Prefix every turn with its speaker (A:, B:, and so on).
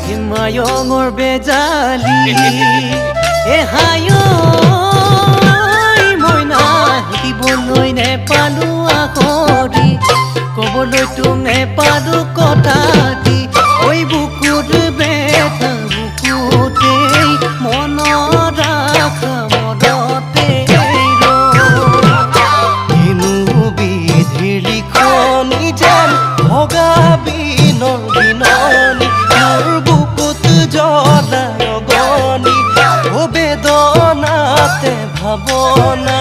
A: হিমায়ঙৰ বেজালি হায় মইনা সুধিবলৈ নেপালো আকৰি ক'বলৈ তোক নেপালো কথাটি ঐ বুকুত বেথা বুকুতেই মনত ৰাখা মনতে কিনো বিধিৰ লিখনি যেন ভগা বিনৰ বিননি মোৰ বুকুত জ্বলা অগনি ও বেদনাতে ভাৱনা